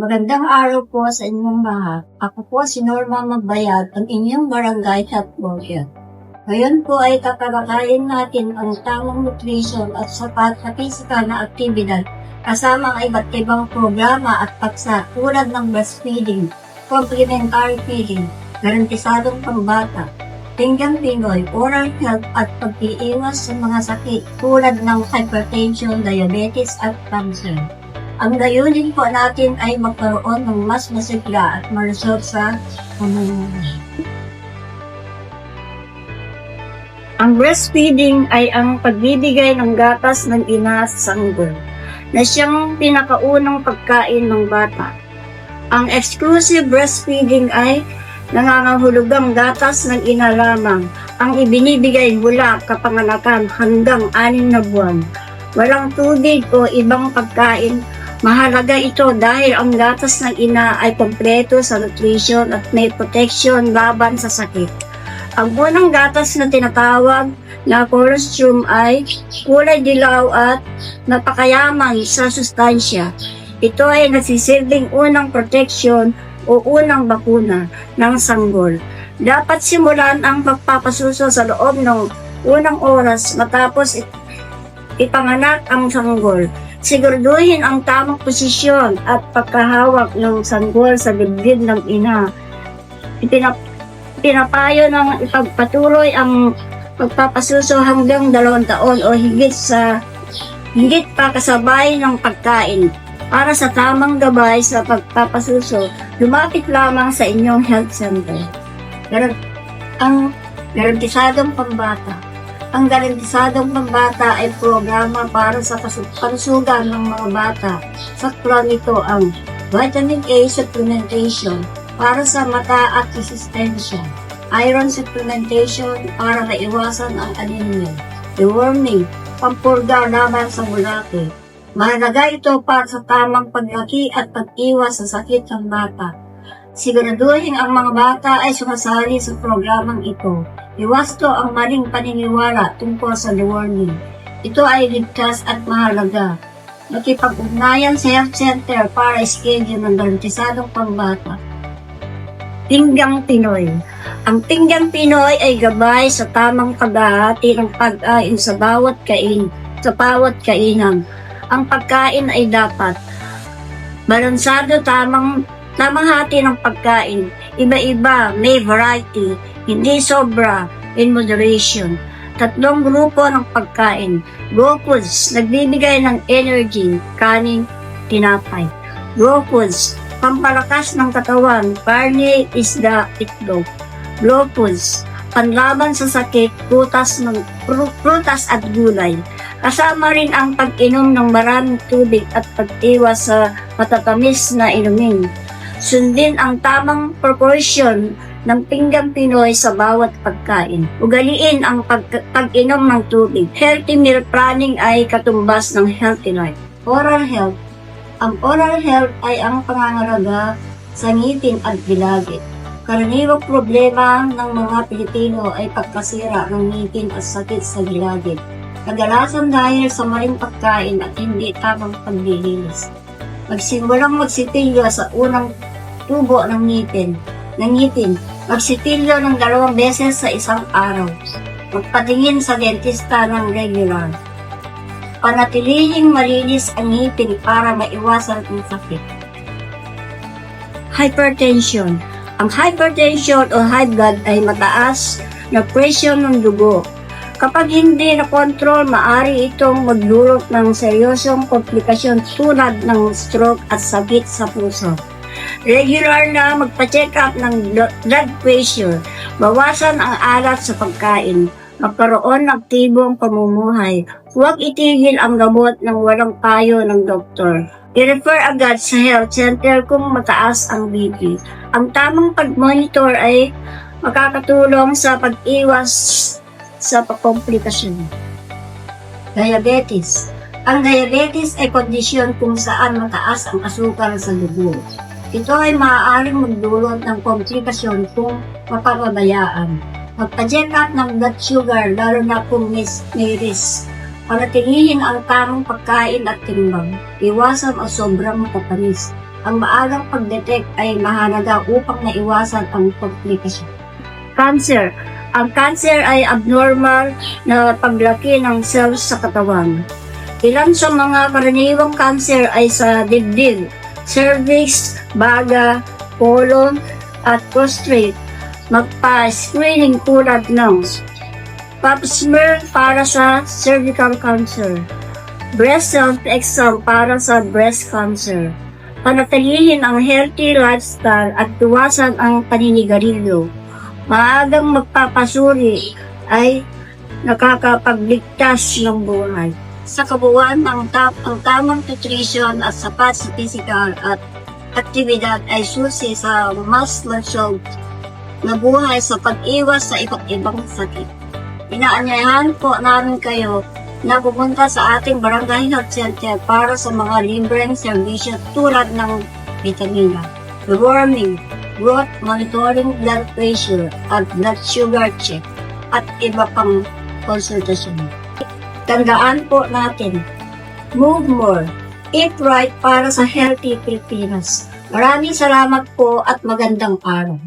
Magandang araw po sa inyong lahat. Ako po si Norma Magbayad, ang inyong barangay health worker. Ngayon po ay tatalakayin natin ang tamang nutrition at sapat na physical na aktibidad kasama ang iba't ibang programa at paksa tulad ng breastfeeding, complementary feeding, garantisadong pambata, pinggang Pinoy, oral health at pag-iiwas sa mga sakit tulad ng hypertension, diabetes at cancer. Ang layunin po natin ay magkaroon ng mas masigla at malusog sa pamumuhay. Ang breastfeeding ay ang pagbibigay ng gatas ng ina sa sanggol, na siyang pinakaunang pagkain ng bata. Ang exclusive breastfeeding ay nangangahulugang gatas ng ina lamang ang ibinibigay mula kapanganakan hanggang 6 na buwan. Walang tubig o ibang pagkain. Mahalaga ito dahil ang gatas ng ina ay kompleto sa nutrition at may protection laban sa sakit. Ang unang gatas na tinatawag na colostrum ay kulay dilaw at napakayaman sa sustansya. Ito ay nagsisilbing unang protection o unang bakuna ng sanggol. Dapat simulan ang pagpapasuso sa loob ng unang oras matapos ipanganak ang sanggol. Siguraduhin ang tamang posisyon at pagkahawak ng sanggol sa dibdib ng ina. Pinapayo ng ipagpatuloy ang pagpapasuso hanggang 2 taon o higit pa kasabay ng pagkain. Para sa tamang gabay sa pagpapasuso, lumapit lamang sa inyong health center. Ang garantisadong pambata. Ang garantisadong pambata ay programa para sa kalusugan ng mga bata. Sakto nito ang vitamin A supplementation para sa mata at resistensya, iron supplementation para maiwasan ang anemia, deworming, pampurga laban sa bulate. Mahalaga ito para sa tamang paglaki at pag-iwas sa sakit ng bata. Siguraduhin ang mga bata ay sumasali sa programang ito. Iwasto ang maling paniniwala tungkol sa deworming. Ito ay ligtas at mahalaga. Makipag-ugnayan sa health center para schedule ng garantisadong pambata. Pinggang Pinoy. Ang pinggang Pinoy ay gabay sa tamang paghahati ng pag-ain sa bawat kainan. Ang pagkain ay dapat balansado, tamang hati ng pagkain. Iba-iba, may variety, hindi sobra, in moderation. 3 grupo ng pagkain. Raw foods, nagbibigay ng energy, kanin, tinapay. Raw foods, pampalakas ng katawan, karne, isda, itlog. Raw foods, panlaban sa sakit, prutas at gulay. Kasama rin ang pag-inom ng maraming tubig at pag-iwas sa matatamis na inumin. Sundin ang tamang proportion ng pinggang Pinoy sa bawat pagkain. Ugaliin ang pag-inom ng tubig. Healthy meal planning ay katumbas ng healthy life. Oral health. Ang oral health ay ang pangangalaga sa ngipin at gilagid. Karaniwang problema ng mga Pilipino ay pagkasira ng ngipin at sakit sa gilagid. Kadalasan dahil sa maling pagkain at hindi tamang paglilinis. Magsimulang magsitilyo sa unang tubo ng ngipin. Magsitilyo ng 2 beses sa isang araw. Magpatingin sa dentista ng regular. Panatilihing malinis ang ngipin para maiwasan ang sakit. Hypertension. Ang hypertension o high blood ay mataas na presyon ng dugo. Kapag hindi na-control, maaari itong magdulot ng seryosong komplikasyon tulad ng stroke at sakit sa puso. Regular na magpa-check up ng blood pressure. Bawasan ang alat sa pagkain. Magkaroon ng aktibong pamumuhay. Huwag itigil ang gamot ng walang payo ng doktor. I-refer agad sa health center kung mataas ang BP. Ang tamang pag-monitor ay makakatulong sa pag-iwas sa komplikasyon. Diabetes. Ang diabetes ay kondisyon kung saan mataas ang asukal sa dugo. Ito ay maaaring magdulot ng komplikasyon kung mapapabayaan. Magpa-check up ng blood sugar lalo na kung may risk. Panatilihin ang tamang pagkain at timbang. Iwasan ang sobrang matapanis. Ang maagang pag-detect ay mahalaga upang maiwasan ang komplikasyon. Cancer. Ang cancer ay abnormal na paglaki ng cells sa katawan. Ilan sa mga karaniwang cancer ay sa dibdib, cervix, baga, colon, at prostate. Magpa-screening tulad ng pap smear para sa cervical cancer, breast self-exam para sa breast cancer. Panatilihin ang healthy lifestyle at iwasan ang paninigarilyo. Maagang magpapasuri ay nakakapagligtas ng buhay. Sa kabuuan, ang tamang nutrition at sapat sa physical at aktibidad ay susi sa mas masyog na buhay sa pag-iwas sa iba't ibang sakit. Inaanyayahan po namin kayo na pupunta sa ating Barangay Health Center para sa mga libreng serbisyo tulad ng vitamina, deworming, growth monitoring, blood pressure at blood sugar check at iba pang konsultasyon. Tandaan po natin, move more, eat right para sa healthy Pilipinas. Maraming salamat po at magandang araw.